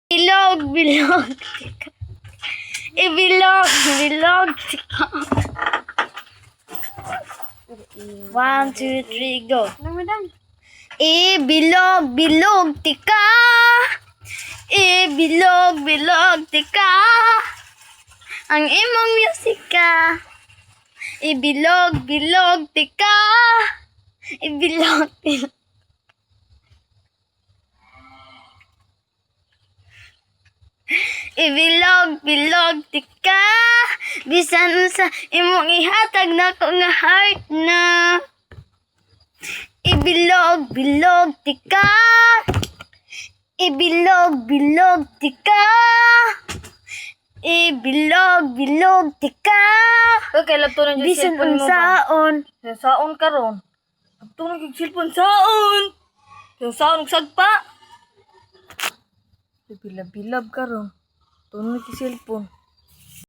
Bilog, bilog. Ibilog, bilog. 1, 2, 3, go. Ibilog, bilog, tika. Ibilog, bilog, tika. Ang imong musika. Ibilog, bilog, tika. Ibilog, bilog. Ibilog, bilog, tika. Bisan sa imong ihatag na ko nga heart na. Ibilog, bilog, tika. Ibilog, bilog, tika. Ibilog, bilog, tika. Okay, labtunan yung Bisan cellphone mo ba? unsaon. Saon ka ron. Labtunan yung cellphone saon. Saon sagpa. Bilab-bilab ka ron. Tunod yung cellphone.